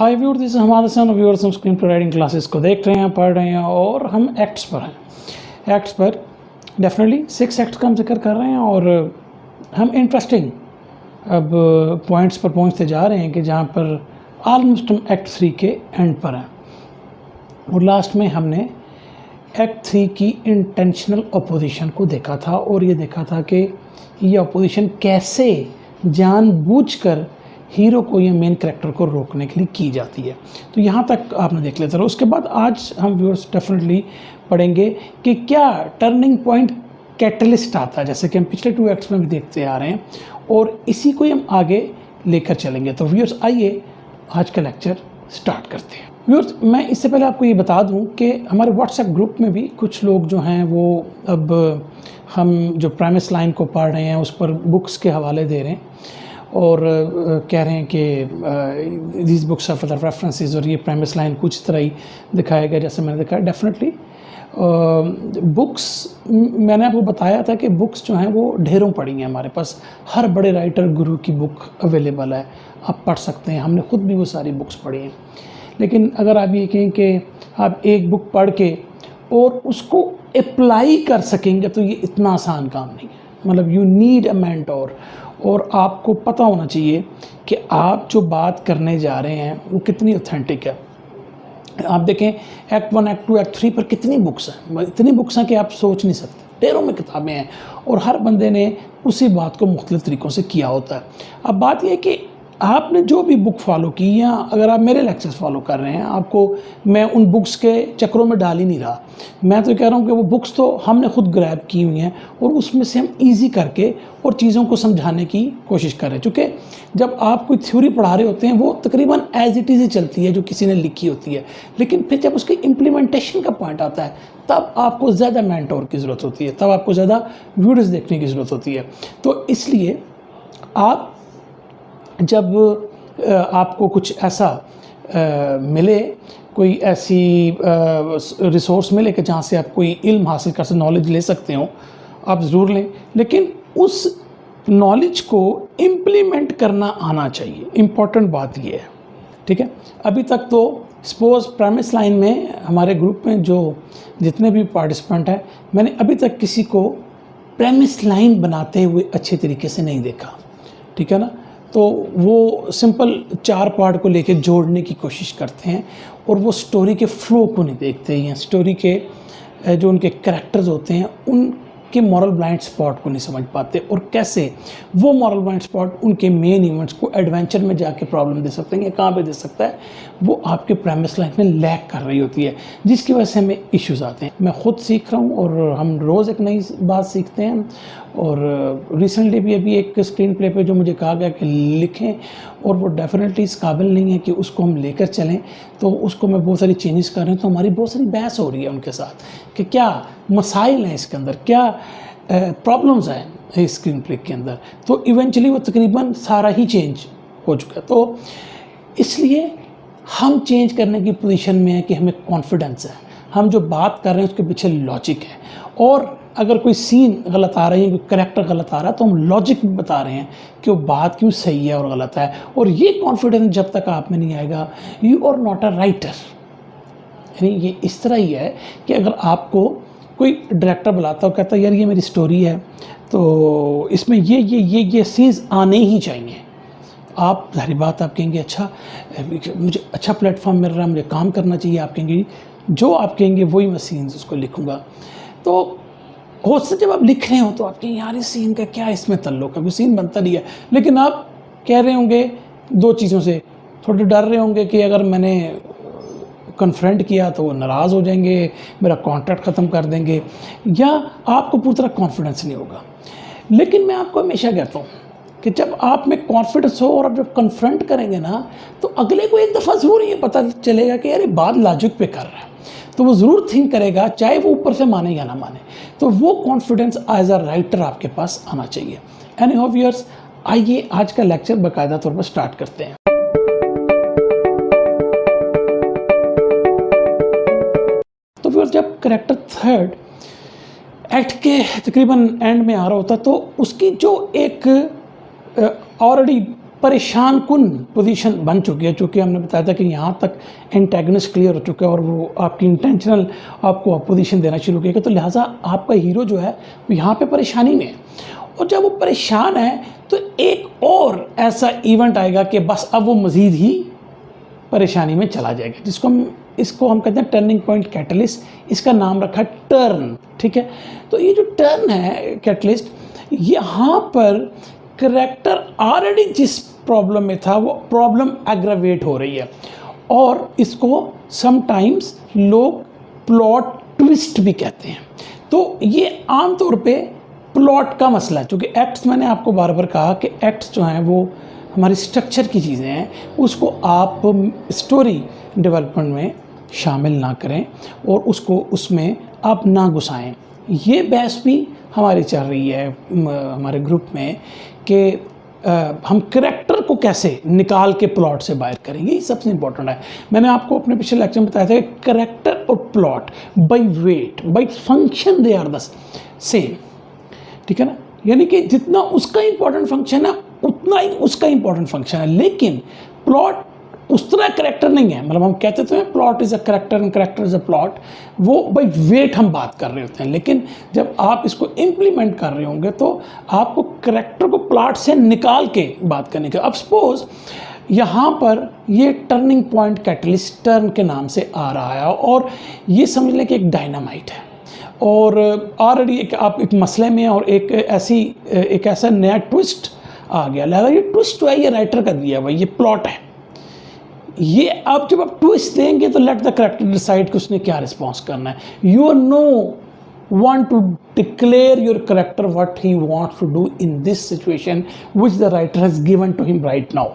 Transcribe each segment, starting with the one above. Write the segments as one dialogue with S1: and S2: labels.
S1: Hi viewer, this is हमारे सन viewers. हम screen play writing classes को देख रहे हैं, पढ़ रहे हैं और हम एक्ट्स पर हैं। एक्ट्स पर डेफिनेटली 6 एक्ट्स का हम जिक्र कर रहे हैं और हम इंटरेस्टिंग अब पॉइंट्स पर पहुंचते जा रहे हैं कि जहां पर ऑलमोस्ट हम एक्ट 3 के एंड पर हैं। और लास्ट में हमने एक्ट 3 की इंटेंशनल अपोजिशन को देखा था और ये देखा था कि ये अपोजिशन कैसे जानबूझकर हीरो को या मेन कैरेक्टर को रोकने के लिए की जाती है। तो यहाँ तक आपने देख लिया था। उसके बाद आज हम व्यूअर्स डेफिनेटली पढ़ेंगे कि क्या टर्निंग पॉइंट कैटलिस्ट आता है, जैसे कि हम पिछले 2 एक्ट्स में भी देखते आ रहे हैं और इसी को हम आगे लेकर चलेंगे। तो व्यूअर्स आइए आज का लेक्चर स्टार्ट करते हैं। व्यूअर्स मैं इससे पहले आपको ये बता दूं कि हमारे व्हाट्सएप ग्रुप में भी कुछ लोग जो हैं वो अब हम जो प्राइमस लाइन को पढ़ रहे हैं उस पर बुक्स के हवाले दे रहे हैं और कह रहे हैं कि this books are for the references और ये प्राइमस लाइन कुछ तरह ही दिखाया गया जैसे मैंने दिखाया। डेफिनेटली बुक्स मैंने आपको बताया था कि बुक्स जो हैं वो ढेरों पड़ी हैं हमारे पास। हर बड़े राइटर गुरु की बुक अवेलेबल है, आप पढ़ सकते हैं। हमने खुद भी वो सारी बुक्स पढ़ी हैं। लेकिन अगर आप ये कहें कि आप एक बुक पढ़ के और उसको अप्लाई कर सकेंगे तो ये इतना आसान काम नहीं है। मतलब यू नीड अ मेंटोर और आपको पता होना चाहिए कि आप जो बात करने जा रहे हैं वो कितनी ऑथेंटिक है। आप देखें एक्ट 1, एक्ट 2, एक्ट 3 पर कितनी बुक्स हैं, इतनी बुक्स हैं कि आप सोच नहीं सकते। ढेरों में किताबें हैं और हर बंदे ने उसी बात को मुख्तलिफ तरीक़ों से किया होता है। अब बात यह है कि आपने जो भी बुक फॉलो की या अगर आप मेरे लेक्चर्स फॉलो कर रहे हैं, आपको मैं उन बुक्स के चक्रों में डाल ही नहीं रहा। मैं तो कह रहा हूँ कि वो बुक्स तो हमने खुद ग्रैब की हुई हैं और उसमें से हम इजी करके और चीज़ों को समझाने की कोशिश कर रहे हैं। चूँकि जब आप कोई थ्योरी पढ़ा रहे होते हैं वो तकरीबन एज इट इज़ ही चलती है जो किसी ने लिखी होती है, लेकिन फिर जब उसकी इम्प्लीमेंटेशन का पॉइंट आता है तब आपको ज़्यादा मेंटोर की ज़रूरत होती है, तब आपको ज़्यादा वीडियोस देखने की ज़रूरत होती है। तो इसलिए आप जब आपको कुछ ऐसा मिले, कोई ऐसी रिसोर्स मिले कि जहाँ से आप कोई इल्म हासिल कर सकते, नॉलेज ले सकते हो, आप ज़रूर लें। लेकिन उस नॉलेज को इम्प्लीमेंट करना आना चाहिए। इम्पॉर्टेंट बात ये है, ठीक है। अभी तक तो सपोज प्राइमस लाइन में हमारे ग्रुप में जो जितने भी पार्टिसिपेंट हैं, मैंने अभी तक किसी को प्राइमस लाइन बनाते हुए अच्छे तरीके से नहीं देखा, ठीक है ना। तो वो सिंपल 4 पार्ट को लेके जोड़ने की कोशिश करते हैं और वो स्टोरी के फ्लो को नहीं देखते हैं। स्टोरी के जो उनके कैरेक्टर्स होते हैं उनके मॉरल ब्लाइंड स्पॉट को नहीं समझ पाते और कैसे वो मॉरल ब्लाइंड स्पॉट उनके मेन इवेंट्स को एडवेंचर में जाके प्रॉब्लम दे सकते हैं या कहाँ पे दे सकता है, वो आपके प्राइमस लाइफ में लैग कर रही होती है, जिसकी वजह से हमें इश्यूज़ आते हैं। मैं खुद सीख रहा हूँ और हम रोज़ एक नई बात सीखते हैं। और रिसेंटली भी अभी एक स्क्रीन प्ले पे जो मुझे कहा गया कि लिखें और वो डेफिनेटली इस काबिल नहीं है कि उसको हम लेकर चलें, तो उसको मैं बहुत सारी चेंजेस कर रहा हूँ। तो हमारी बहुत सारी बहस हो रही है उनके साथ कि क्या मसाइल हैं इसके अंदर, क्या प्रॉब्लम्स हैं इस स्क्रीन प्ले के अंदर। तो इवेंचुअली वो तकरीबन सारा ही चेंज हो चुका है। तो इसलिए हम चेंज करने की पोजीशन में है कि हमें कॉन्फिडेंस है, हम जो बात कर रहे हैं उसके पीछे लॉजिक है। और अगर कोई सीन गलत आ रही है, कोई करैक्टर गलत आ रहा है, तो हम लॉजिक बता रहे हैं कि वो बात क्यों सही है और गलत है। और ये कॉन्फिडेंस जब तक आप में नहीं आएगा, you are not a writer. यानी ये इस तरह ही है कि अगर आपको कोई डायरेक्टर बुलाता हो, कहता है यार ये मेरी स्टोरी है तो इसमें ये सीन्स आने ही चाहिए, आप जाहिर बात आप कहेंगे अच्छा मुझे अच्छा प्लेटफॉर्म मिल रहा है, मुझे काम करना चाहिए। आप कहेंगे जो आप कहेंगे वही मैं सीन्स उसको लिखूँगा। तो हो सकता जब आप लिख रहे हो तो आप कहें यार इस सीन का क्या इसमें तल्लुक है, कोई सीन बनता नहीं है। लेकिन आप कह रहे होंगे 2 चीज़ों से, थोड़े डर रहे होंगे कि अगर मैंने कन्फ्रंट किया तो वो नाराज़ हो जाएंगे, मेरा कॉन्ट्रैक्ट ख़त्म कर देंगे, या आपको पूरी तरह कॉन्फिडेंस नहीं होगा। लेकिन मैं आपको हमेशा कहता हूँ कि जब आप में कॉन्फिडेंस हो और आप जब कन्फ्रंट करेंगे ना, तो अगले को एक दफ़ा ज़रूर ये पता चलेगा कि यार ये बात लॉजिक पे कर रहा है, तो वो ज़रूर थिंक करेगा, चाहे वो ऊपर से माने या ना माने। तो वो कॉन्फिडेंस एज अ राइटर आपके पास आना चाहिए। एनीहाउ व्यूअर्स, आइए आज का लेक्चर बाकायदा तौर पर स्टार्ट करते हैं। तो व्यूअर्स, जब कैरेक्टर 3rd एक्ट के तकरीबन एंड में आ रहा होता तो उसकी जो एक ऑलरेडी परेशान कुन पोजीशन बन चुकी है, चूँकि हमने बताया था कि यहाँ तक एंटेगनिस्ट क्लियर हो चुका है और वो आपकी इंटेंशनल आपको अपोजिशन देना शुरू किया, तो लिहाजा आपका हीरो जो है वो यहाँ पे परेशानी में है। और जब वो परेशान है तो एक और ऐसा इवेंट आएगा कि बस अब वो मज़ीद ही परेशानी में चला जाएगा, इसको हम कहते हैं टर्निंग पॉइंट कैटलिस्ट। इसका नाम रखा टर्न, ठीक है। तो ये जो टर्न है कैटलिस्ट, यहाँ पर करेक्टर ऑलरेडी जिस प्रॉब्लम में था वो प्रॉब्लम एग्रावेट हो रही है, और इसको समटाइम्स लोग प्लॉट ट्विस्ट भी कहते हैं। तो ये आमतौर पे प्लॉट का मसला है, क्योंकि एक्ट्स मैंने आपको बार बार कहा कि एक्ट्स जो हैं वो हमारी स्ट्रक्चर की चीज़ें हैं, उसको आप स्टोरी डेवलपमेंट में शामिल ना करें और उसको उसमें आप ना घुसाएं। ये बहस भी हमारी चल रही है हमारे ग्रुप में कि हम करैक्टर को कैसे निकाल के प्लॉट से बाहर करेंगे, ये सबसे इम्पोर्टेंट है। मैंने आपको अपने पिछले लेक्चर में बताया था कि करैक्टर और plot by weight by function they are the same, ठीक है ना। यानी कि जितना उसका इंपॉर्टेंट फंक्शन है उतना ही उसका इंपॉर्टेंट फंक्शन है, लेकिन प्लॉट उस तरह करैक्टर नहीं है। मतलब हम कहते तो हैं plot is a character and character is a plot, वो बाय वेट हम बात कर रहे होते हैं, लेकिन जब आप इसको इम्प्लीमेंट कर रहे होंगे तो आपको करैक्टर को प्लॉट से निकाल के बात करने का। अब सपोज यहाँ पर ये टर्निंग पॉइंट कैटलिस्ट टर्न के नाम से आ रहा है, और ये समझ लें कि एक डायनामाइट है, और ऑलरेडी आप एक मसले में और एक ऐसा नया ट्विस्ट आ गया। लिहाजा ये ट्विस्ट जो है ये राइटर का दिया हुआ, ये प्लॉट है। ये आप जब आप ट्विस्ट देंगे तो लेट द करैक्टर डिसाइड कि उसने क्या रिस्पॉन्स करना है। You are no want to declare your character what he wants to do in this situation which the writer has given to him right now।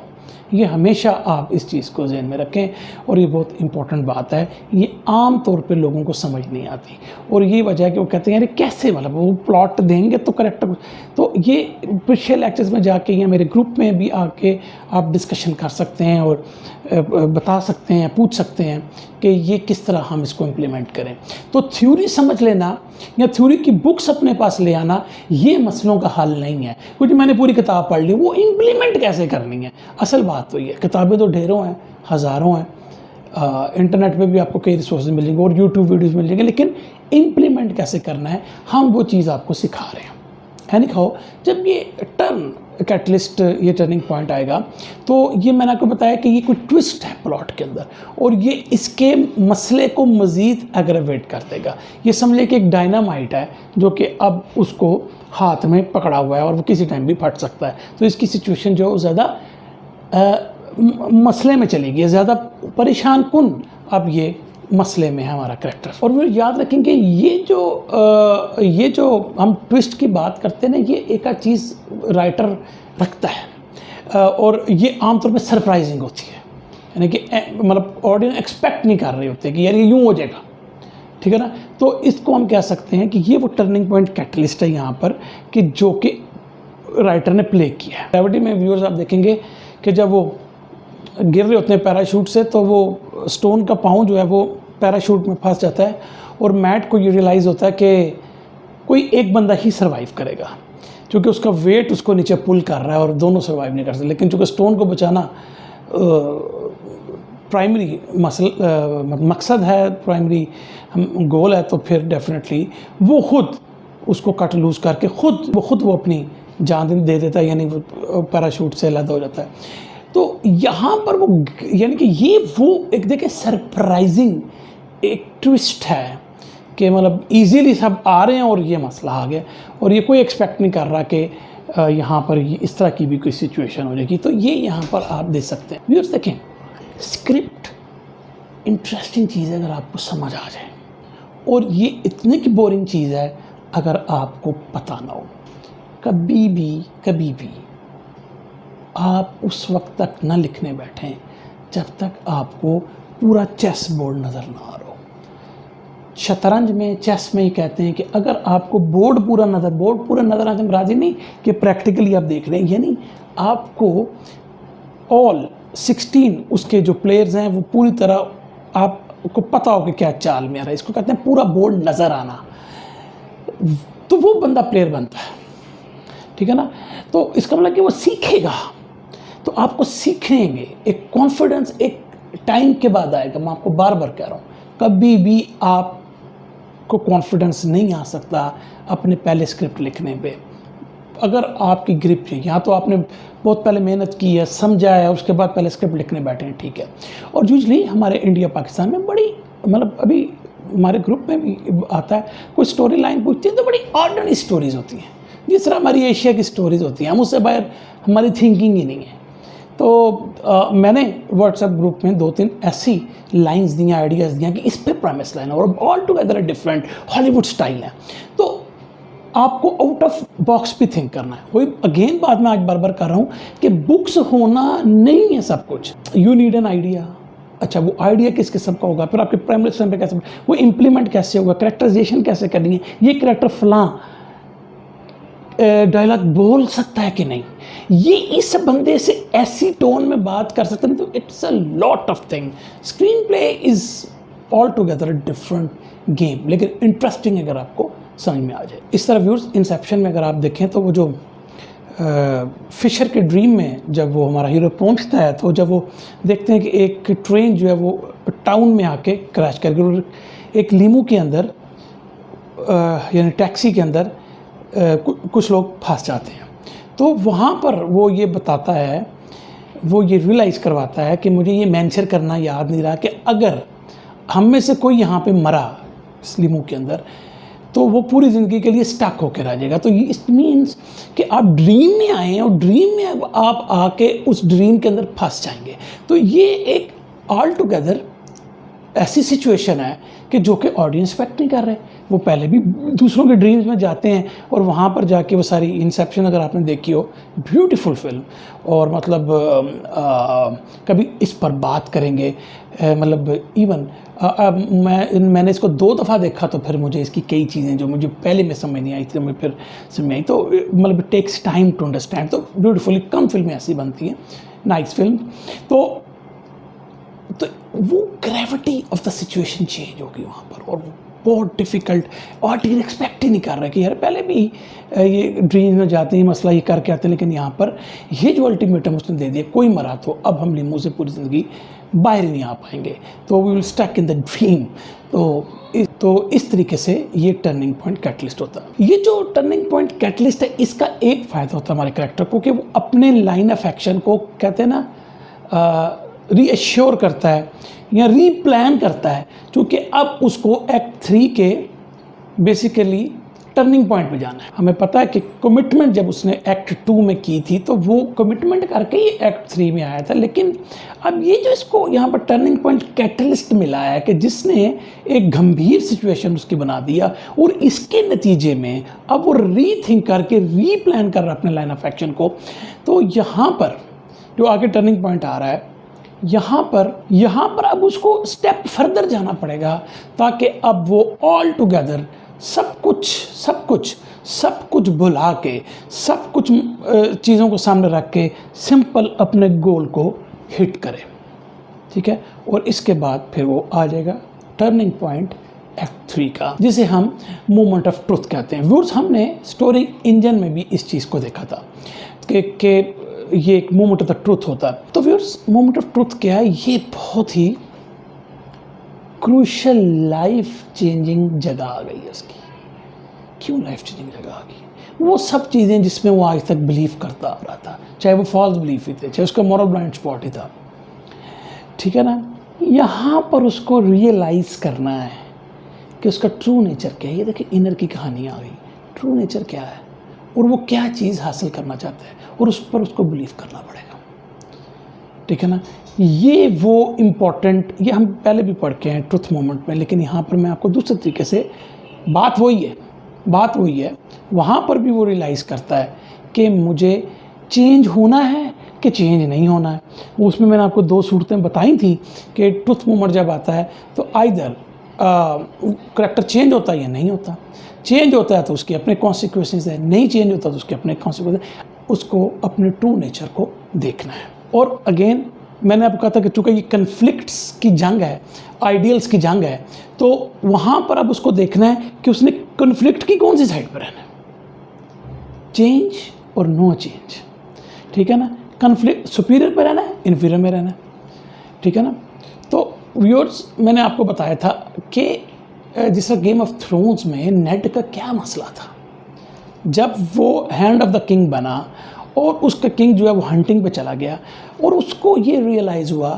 S1: ये हमेशा आप इस चीज़ को ज़हन में रखें, और ये बहुत इंपॉर्टेंट बात है। ये आम तौर पे लोगों को समझ नहीं आती, और ये वजह है कि वो कहते हैं यार कैसे, मतलब वो प्लॉट देंगे तो करेक्टर। तो ये पिछले लेक्चर्स में जाके या मेरे ग्रुप में भी आके आप डिस्कशन कर सकते हैं और बता सकते हैं, पूछ सकते हैं कि ये किस तरह हम इसको इम्प्लीमेंट करें। तो थ्योरी समझ लेना या थ्योरी की बुक्स अपने पास ले आना ये मसलों का हल नहीं है, क्योंकि मैंने पूरी किताब पढ़ ली, वो इम्प्लीमेंट कैसे करनी है। असल बात तो ये है, किताबें तो ढेरों हैं, हज़ारों हैं, इंटरनेट पे भी आपको कई रिसोर्सेज मिल जाएंगे और यूट्यूब वीडियोज़ मिल जाएंगे, लेकिन इम्प्लीमेंट कैसे करना है हम वो चीज़ आपको सिखा रहे हैं। यानी कहो जब ये टर्न कैटलिस्ट ये टर्निंग पॉइंट आएगा तो ये मैंने आपको बताया कि ये कोई ट्विस्ट है प्लॉट के अंदर, और ये इसके मसले को मज़ीद एग्रावेट कर देगा। ये समझ लें कि एक डायनामाइट है जो कि अब उसको हाथ में पकड़ा हुआ है और वो किसी टाइम भी फट सकता है। तो इसकी सिचुएशन जो ज़्यादा मसले में चली गई, ज़्यादा परेशान कुन अब ये मसले में है हमारा करैक्टर। और वो याद रखेंगे ये जो हम ट्विस्ट की बात करते हैं ना, ये एक चीज़ राइटर रखता है और ये आमतौर पे सरप्राइजिंग होती है, यानी कि मतलब ऑडियंस एक्सपेक्ट नहीं कर रहे होते कि यार ये यूँ हो जाएगा, ठीक है ना। तो इसको हम कह सकते हैं कि ये वो टर्निंग पॉइंट कैटलिस्ट है यहाँ पर कि जो कि राइटर ने प्ले किया है। ग्रेविटी में व्यूअर्स आप देखेंगे कि जब वो गिर रहे होते हैं पैराशूट से, तो वो स्टोन का पाँव जो है वो पैराशूट में फंस जाता है, और मैट को ये रियलाइज़ होता है कि कोई एक बंदा ही सर्वाइव करेगा, क्योंकि उसका वेट उसको नीचे पुल कर रहा है और दोनों सर्वाइव नहीं कर सकते। लेकिन चूँकि स्टोन को बचाना प्राइमरी मकसद है, प्राइमरी गोल है, तो फिर डेफिनेटली वो खुद उसको कट लूज़ करके खुद वो अपनी जान दे देता है, यानी वो पैराशूट से अलग हो जाता है। तो यहाँ पर वो यानी कि ये वो एक देखिए सरप्राइजिंग एक ट्विस्ट है कि मतलब इजीली सब आ रहे हैं और ये मसला आ गया, और ये कोई एक्सपेक्ट नहीं कर रहा कि यहाँ पर इस तरह की भी कोई सिचुएशन हो जाएगी। तो ये यहाँ पर आप देख सकते हैं। व्यूअर्स देखें, स्क्रिप्ट इंटरेस्टिंग चीज़ है अगर आपको समझ आ जाए, और ये इतने की बोरिंग चीज़ है अगर आपको पता ना हो। कभी भी आप उस वक्त तक न लिखने बैठें जब तक आपको पूरा चेस बोर्ड नज़र ना आ रहा हो। शतरंज में, चेस में ही कहते हैं कि अगर आपको बोर्ड पूरा नज़र आते, राजी नहीं कि प्रैक्टिकली आप देख रहे हैं, यानी आपको ऑल 16 उसके जो प्लेयर्स हैं वो पूरी तरह आपको पता हो कि क्या चाल में आ रहा है, इसको कहते हैं पूरा बोर्ड नज़र आना, तो वो बंदा प्लेयर बनता है, ठीक है ना। तो इसका मतलब कि वो सीखेगा। तो आपको सीखेंगे, एक कॉन्फिडेंस एक टाइम के बाद आएगा। मैं आपको बार बार कह रहा हूँ, कभी भी आपको कॉन्फिडेंस नहीं आ सकता अपने पहले स्क्रिप्ट लिखने पे। अगर आपकी ग्रिप है, या तो आपने बहुत पहले मेहनत की है, समझा है, उसके बाद पहले स्क्रिप्ट लिखने बैठे हैं, ठीक है। और यूजली हमारे इंडिया पाकिस्तान में बड़ी, मतलब अभी हमारे ग्रुप में भी आता है, कोई स्टोरी लाइन पूछती है तो बड़ी ऑर्डिनरी स्टोरीज होती हैं, जिस तरह हमारी एशिया की स्टोरीज होती हैं, हम उससे बाहर हमारी थिंकिंग ही नहीं है। तो मैंने व्हाट्सएप ग्रुप में 2-3 ऐसी लाइंस दी, आइडियाज़ दिया कि इस पे प्रेमिस लाइन और all together different Hollywood style है। तो आपको आउट ऑफ बॉक्स भी थिंक करना है। वही अगेन बात मैं आज बार बार कर रहा हूँ कि बुक्स होना नहीं है सब कुछ। You need an idea. अच्छा, वो आइडिया किस किस्म का होगा, फिर आपके प्राइमरी स्टैंड पे कैसे, वो इम्प्लीमेंट कैसे होगा, कैरेक्टराइजेशन कैसे करनी है, ये कैरेक्टर फलां डायलॉग बोल सकता है कि नहीं, ये इस बंदे से ऐसी टोन में बात कर सकते हैं। तो it's a lot of thing. Screen play is all together different game, लेकिन इंटरेस्टिंग अगर आपको समझ में आ जाए। इस तरह व्यूअर्स, इंसेप्शन में अगर आप देखें तो वो जो फिशर के ड्रीम में जब वो हमारा हीरो पहुंचता है, तो जब वो देखते हैं कि एक ट्रेन जो है वो टाउन में आके क्रैश कर गई, एक लीमू के अंदर यानी टैक्सी के अंदर कुछ लोग फंस जाते हैं। तो वहाँ पर वो ये बताता है, वो ये रियलाइज़ करवाता है कि मुझे ये मेंशन करना याद नहीं रहा कि अगर हम में से कोई यहाँ पे मरा इस लीमू के अंदर, तो वो पूरी ज़िंदगी के लिए स्टक होकर रह जाएगा। तो ये इट मीन्स कि आप ड्रीम में आए हैं और ड्रीम में आप आके उस ड्रीम के अंदर फंस जाएंगे। तो ये एक ऑल टुगेदर ऐसी सिचुएशन है कि जो कि ऑडियंस एक्सपेक्ट नहीं कर रहे। वो पहले भी दूसरों के ड्रीम्स में जाते हैं और वहाँ पर जाके वो सारी, इंसेप्शन अगर आपने देखी हो, ब्यूटीफुल फिल्म। और मतलब कभी इस पर बात करेंगे, मतलब इवन मैंने इसको 2 दफ़ा देखा, तो फिर मुझे इसकी कई चीज़ें जो मुझे पहले में समझ नहीं आई थी, मुझे फिर समझ आई। तो मतलब टेक्स टाइम टू अंडरस्टैंड। तो ब्यूटीफुली कम फिल्में ऐसी बनती हैं, नाइस फिल्म। तो वो gravity of the situation change होगी वहाँ पर, और बहुत डिफ़िकल्ट। ऑडियंस एक्सपेक्ट ही नहीं कर रहा कि यार पहले भी ये ड्रीम में जाते हैं, मसला ये करके आते हैं, लेकिन यहाँ पर ये जो अल्टीमेटम उसने दे दिया, कोई मरा तो अब हम लीमू से पूरी ज़िंदगी बाहर नहीं आ पाएंगे, तो we will stuck in the dream. तो इस तरीके से ये टर्निंग पॉइंट कैटलिस्ट होता है। ये जो टर्निंग पॉइंट कैटलिस्ट है, इसका एक फ़ायदा होता है हमारे कैरेक्टर को कि वो अपने लाइन ऑफ एक्शन को, कहते हैं ना, रीअश्योर करता है या रीप्लान करता है, क्योंकि अब उसको एक्ट 3 के बेसिकली टर्निंग पॉइंट पे जाना है। हमें पता है कि कमिटमेंट जब उसने एक्ट 2 में की थी, तो वो कमिटमेंट करके ही एक्ट 3 में आया था। लेकिन अब ये जो इसको यहाँ पर टर्निंग पॉइंट कैटलिस्ट मिला है कि जिसने एक गंभीर सिचुएशन उसकी बना दिया, और इसके नतीजे में अब वो रीथिंक करके रीप्लान कर रहा है अपने लाइन ऑफ एक्शन को। तो यहाँ पर जो आगे टर्निंग पॉइंट आ रहा है, यहाँ पर अब उसको स्टेप फर्दर जाना पड़ेगा, ताकि अब वो ऑल टुगेदर सब कुछ भुला के, सब कुछ चीज़ों को सामने रख के सिंपल अपने गोल को हिट करे, ठीक है। और इसके बाद फिर वो आ जाएगा टर्निंग पॉइंट एक्ट 3 का, जिसे हम मोमेंट ऑफ ट्रुथ कहते हैं। व्यूअर्स, हमने स्टोरी इंजन में भी इस चीज़ को देखा था कि ये एक मोमेंट ऑफ द ट्रुथ होता है। तो व्यूअर्स, मोमेंट ऑफ ट्रुथ क्या है? ये बहुत ही क्रूशियल लाइफ चेंजिंग जगह आ गई है उसकी। क्यों लाइफ चेंजिंग जगह आ गई? वो सब चीज़ें जिसमें वो आज तक बिलीव करता आ रहा था, चाहे वो फॉल्स बिलीफ ही थे, चाहे उसका मॉरल ब्लाइंड स्पॉट ही था, ठीक है ना। यहाँ पर उसको रियलाइज़ करना है कि उसका ट्रू नेचर क्या है। ये देखिए, इनर की कहानी आ गई। ट्रू नेचर क्या है और वो क्या चीज़ हासिल करना चाहता है, और उस पर उसको बिलीव करना पड़ेगा, ठीक है ना। ये वो इम्पॉर्टेंट, ये हम पहले भी पढ़ के हैं ट्रुथ मोमेंट में, लेकिन यहाँ पर मैं आपको दूसरे तरीके से, बात वही है। वहाँ पर भी वो रियलाइज़ करता है कि मुझे चेंज होना है कि चेंज नहीं होना है। उसमें मैंने आपको 2 सूरतें बताई थी कि ट्रुथ मोमेंट जब आता है तो आइदर करैक्टर चेंज होता है या नहीं होता। चेंज होता है तो उसके अपने कॉन्सिक्वेंसेस है, नहीं चेंज होता तो उसके अपने कॉन्सिक्वेंसेस। उसको अपने ट्रू नेचर को देखना है। और अगेन मैंने आपको कहा था कि चूँकि ये कन्फ्लिक्ट्स की जंग है, आइडियल्स की जंग है, तो वहाँ पर अब उसको देखना है कि उसने कन्फ्लिक्ट की कौन सी साइड पर रहना है, चेंज और नो चेंज, ठीक है ना। कन्फ्लिक्ट सुपीरियर पे रहना है, इन्फीरियर में रहना है, ठीक है ना। तो व्यूअर्स, मैंने आपको बताया था कि जिस गेम ऑफ थ्रोन्स में नेड का क्या मसला था। जब वो हैंड ऑफ द किंग बना और उसका किंग जो है वो हंटिंग पे चला गया और उसको ये रियलाइज़ हुआ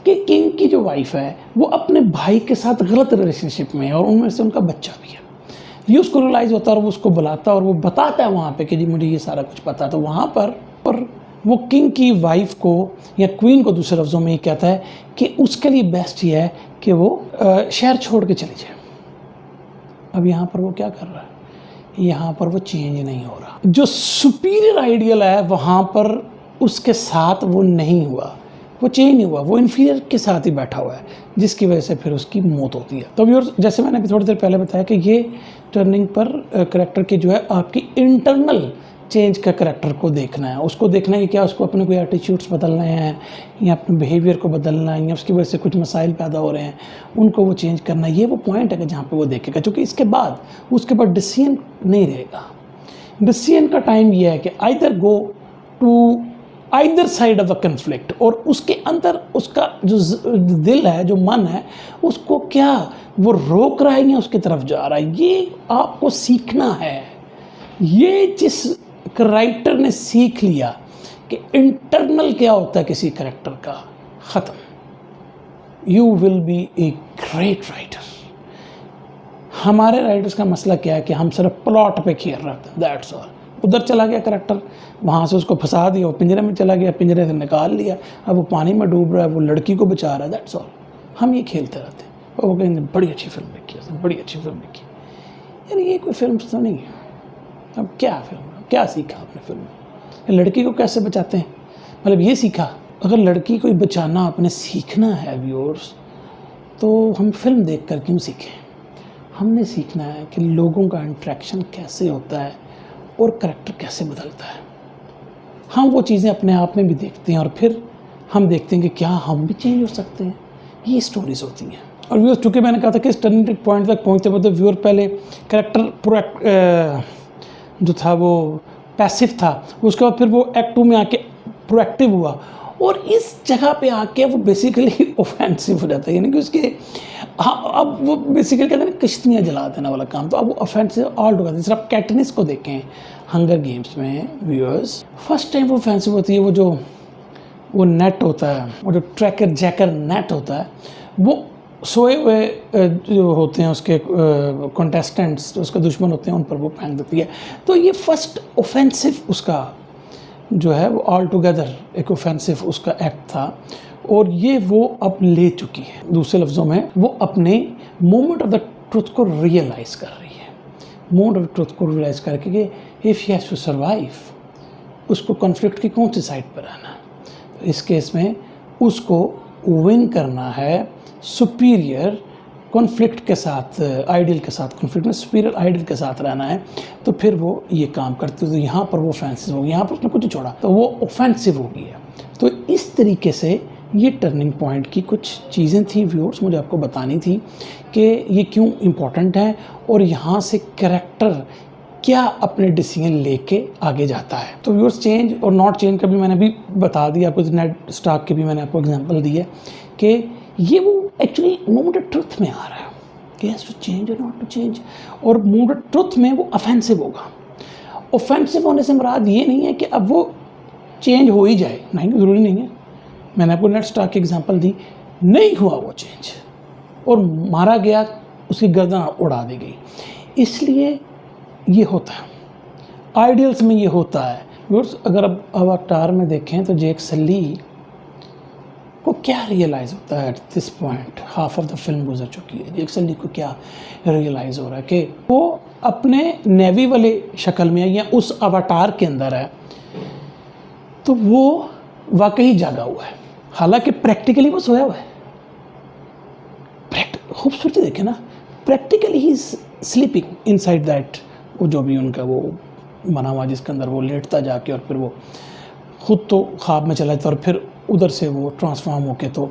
S1: कि किंग की जो वाइफ है वो अपने भाई के साथ गलत रिलेशनशिप में है और उनमें से उनका बच्चा भी है। ये उसको रियलाइज़ होता है और वो उसको बुलाता है और वो बताता है वहाँ पे कि जी मुझे ये सारा कुछ पता है। तो वहाँ पर और वो किंग की वाइफ को या क्वीन को दूसरे लफ्ज़ों में ये कहता है कि उसके लिए बेस्ट ये है कि वो शहर छोड़ के चली जाए। अब यहाँ पर वो क्या कर रहा है, यहाँ पर वो चेंज नहीं हो रहा। जो सुपीरियर आइडियल है वहाँ पर उसके साथ वो नहीं हुआ, वो चेंज नहीं हुआ, वो इन्फीरियर के साथ ही बैठा हुआ है, जिसकी वजह से फिर उसकी मौत होती है। तो व्यूअर्स, जैसे मैंने अभी थोड़ी देर पहले बताया कि ये टर्निंग पर करैक्टर की जो है आपकी इंटरनल चेंज का करैक्टर को देखना है, उसको देखना है कि क्या उसको अपने कोई एटीट्यूड्स बदलने हैं या अपने बिहेवियर को बदलना है या उसकी वजह से कुछ मसाइल पैदा हो रहे हैं, उनको वो चेंज करना है। ये वो पॉइंट है कि जहाँ पे वो देखेगा, क्योंकि उसके बाद डिसीजन नहीं रहेगा। डिसीजन का टाइम ये है कि either go to either side of the conflict, और उसके अंदर उसका जो दिल है, जो मन है, उसको क्या वो रोक रहा है या उसकी तरफ जा रहा है, ये आपको सीखना है। ये जिस राइटर ने सीख लिया कि इंटरनल क्या होता है किसी करैक्टर का, ख़त्म, you will be a great writer. हमारे राइटर्स का मसला क्या है कि हम सिर्फ प्लॉट पे खेल रहे थे, दैट्स ऑल। उधर चला गया करैक्टर, वहाँ से उसको फंसा दिया, वो पिंजरे में चला गया, पिंजरे से निकाल लिया, अब वो पानी में डूब रहा है, वो लड़की को बचा रहा है, दैट्स ऑल। हम ये खेलते रहते हैं। और वो कहेंगे बड़ी अच्छी फिल्म देखी है, बड़ी अच्छी फिल्म देखी। यार ये कोई फिल्म तो नहीं है। अब क्या फिल्म, क्या सीखा आपने फिल्म में? लड़की को कैसे बचाते हैं, मतलब ये सीखा। अगर लड़की को बचाना आपने सीखना है व्यूअर्स, तो हम फिल्म देखकर क्यों सीखें? हमने सीखना है कि लोगों का इंटरेक्शन कैसे होता है और करैक्टर कैसे बदलता है। हम वो चीज़ें अपने आप में भी देखते हैं और फिर हम देखते हैं कि क्या हम भी चेंज हो सकते हैं। ये स्टोरीज होती हैं। और व्यूअर्स, चूँकि मैंने कहा था कि इस टर्निंग पॉइंट तक पहुँचते पहुँचते व्यूअर पहले करैक्टर जो था वो पैसिव था, उसके बाद फिर वो एक्ट 2 में आके प्रोएक्टिव हुआ और इस जगह पे आके वो बेसिकली ऑफेंसिव हो जाता है। यानी कि उसके अब वो बेसिकली कहते हैं किश्तियाँ जला देना वाला काम, तो अब वो ऑफेंसिव ऑल टुगेदर। जैसे आप कैटनिस को देखें हंगर गेम्स में व्यूअर्स, फर्स्ट टाइम वो ऑफेंसिव होती है, वो नेट होता है, वो जो ट्रैकर जैकर नेट होता है, वो सोए हुए जो होते हैं उसके कंटेस्टेंट्स, जो उसके दुश्मन होते हैं, उन पर वो फेंक देती है। तो ये फर्स्ट ऑफेंसिव उसका जो है वो ऑल टुगेदर एक ऑफेंसिव उसका एक्ट था और ये वो अब ले चुकी है। दूसरे लफ्ज़ों में वो अपने मोमेंट ऑफ द ट्रुथ को रियलाइज़ कर रही है। मोमेंट ऑफ ट्रुथ को रियलाइज़ करके कि if he has to survive, उसको कॉन्फ्लिक्ट की कौन सी साइड पर रहना। तो इस केस में उसको विन करना है सुपीरियर कॉन्फ्लिक्ट के साथ, आइडियल के साथ, कॉन्फ्लिक्ट में सुपीरियर आइडियल के साथ रहना है। तो फिर वो ये काम करती है। तो यहाँ पर वो ऑफेंसिव होगी, यहाँ पर उसने कुछ छोड़ा तो वो ऑफेंसिव हो गई है। तो इस तरीके से ये टर्निंग पॉइंट की कुछ चीज़ें थी व्यूअर्स, मुझे आपको बतानी थी कि ये क्यों इम्पोर्टेंट है और यहाँ से कैरेक्टर क्या अपने डिसीजन लेके आगे जाता है। तो व्यूअर्स, चेंज और नॉट चेंज का भी मैंने अभी बता दिया आपको, नेड स्टार्क की भी मैंने आपको एग्जांपल दी है कि ये वो एक्चुअली मोमेंट ऑफ ट्रुथ में आ रहा है कि हैज़ टू चेंज और नॉट टू चेंज। और मोमेंट ऑफ ट्रुथ में वो ऑफेंसिव होगा। ऑफेंसिव होने से मुराद ये नहीं है कि अब वो चेंज हो ही जाए, नहीं, ज़रूरी नहीं है। मैंने आपको नेड स्टार्क की एग्जांपल दी, नहीं हुआ वो चेंज और मारा गया, उसकी गर्दन उड़ा दी गई। इसलिए ये होता है आइडियल्स में, ये होता है व्यूअर्स। अगर अब अवतार में देखें तो जेक सली को क्या रियलाइज़ होता है at this point, half of the film गुजर चुकी है, जेक सली को क्या रियलाइज़ हो रहा है कि वो अपने नेवी वाले शक्ल में है या उस अवतार के अंदर है, तो वो वाकई जागा हुआ है, हालांकि प्रैक्टिकली वो सोया हुआ है। खूबसूरती देखें ना, practically he is sleeping inside that, वो जो भी उनका वो बना हुआ जिसके अंदर वो लेटता जाके और फिर वो खुद तो ख्वाब में चला जाता और फिर उधर से वो ट्रांसफॉर्म होके तो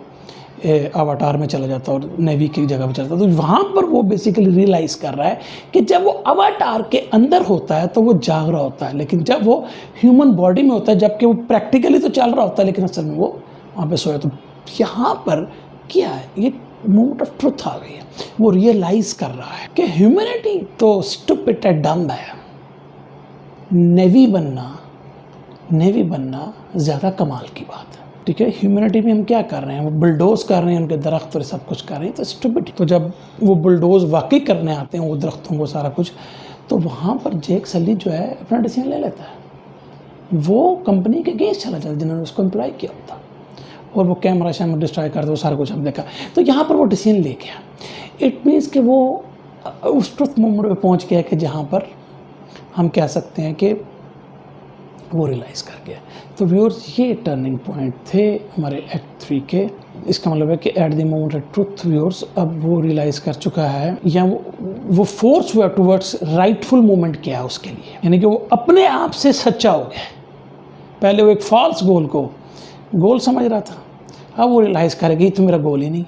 S1: अवतार में चला जाता है और नेवी की जगह पे चलता है। तो वहाँ पर वो बेसिकली रियलाइज़ कर रहा है कि जब वो अवतार के अंदर होता है तो वो जाग रहा होता है, लेकिन जब वो ह्यूमन बॉडी में होता है, जबकि वो प्रैक्टिकली तो चल रहा होता है लेकिन असल में वो वहाँ पे सोया। तो यहाँ पर क्या है, ये मोमेंट ऑफ ट्रुथ आ गई है। वो रियलाइज़ कर रहा है कि ह्यूमैनिटी तो स्टूपिड एंड डम्ब है, नेवी बनना ज़्यादा कमाल की बात है। ठीक है, ह्यूमैनिटी में हम क्या कर रहे हैं, वो बुलडोज कर रहे हैं उनके दरख्त और सब कुछ कर रहे हैं, तो स्टूपिड। तो जब वो बुलडोज वाकई करने आते हैं वो दरख्तों को सारा कुछ, तो वहाँ पर जेक सली जो है अपना डिसीजन ले लेता है। वो कंपनी के अगेंस्ट चला जाता है जिन्होंने उसको एम्प्लॉय किया होता, और वो कैमरा शैम डिस्ट्रॉय करते, वो सारा कुछ हम देखा। तो यहाँ पर वो डिसीजन ले गया। इट मीन्स कि वो उस ट्रुथ मोमेंट पे पहुँच गया कि जहाँ पर हम कह सकते हैं कि वो रियलाइज़ कर गया। तो व्यूअर्स, ये टर्निंग पॉइंट थे हमारे एक्ट 3 के। इसका मतलब है कि at the moment of truth viewers अब वो रियलाइज़ कर चुका है, या वो फोर्स हुआ टुवर्ड्स राइटफुल मोमेंट किया उसके लिए, यानी कि वो अपने आप से सच्चा हो गया। पहले वो एक फॉल्स गोल को गोल समझ रहा था, अब वो रियलाइज़ करेगा ये तो मेरा गोल ही नहीं।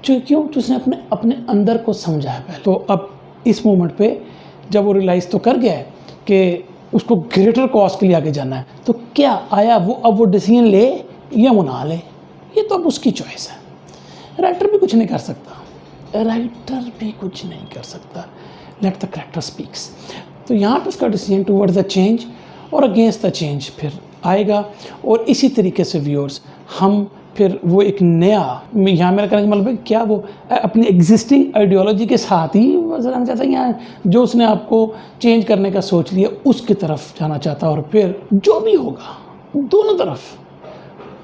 S1: क्यों? तो उसने अपने अंदर को समझा है पहले। तो अब इस मोमेंट पे जब वो रियलाइज़ तो कर गया है कि उसको ग्रेटर कॉज के लिए आगे जाना है, तो क्या आया वो अब वो डिसीजन ले या वो ना ले, ये तो अब उसकी चॉइस है। राइटर भी कुछ नहीं कर सकता, लेट द कैरेक्टर स्पीक्स। तो यहाँ पर उसका डिसीजन टुवर्ड द चेंज और अगेंस्ट द चेंज फिर आएगा। और इसी तरीके से व्यूअर्स हम फिर वो एक नया, यहाँ मेरा कहने का मतलब है क्या वो अपनी एग्जिस्टिंग आइडियोलॉजी के साथ ही हम चाहते हैं यहाँ जो उसने आपको चेंज करने का सोच लिया उसकी तरफ जाना चाहता है। और फिर जो भी होगा दोनों तरफ,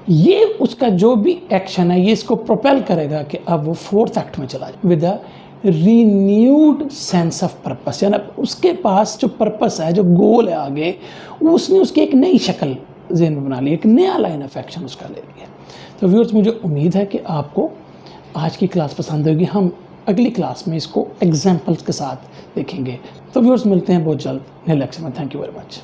S1: ये उसका जो भी एक्शन है ये इसको प्रोपेल करेगा कि अब वो फोर्थ एक्ट में चला जाए with a renewed sense of purpose. यानी उसके पास जो पर्पस है, जो गोल है आगे, उसने उसकी एक नई शक्ल ज़हन में बना ली, एक नया लाइन ऑफ एक्शन उसका ले लिया। तो व्यूअर्स, मुझे उम्मीद है कि आपको आज की क्लास पसंद होगी। हम अगली क्लास में इसको एग्जाम्पल्स के साथ देखेंगे। तो व्यूअर्स, मिलते हैं बहुत जल्द नए लेक्चर में। Thank you very much.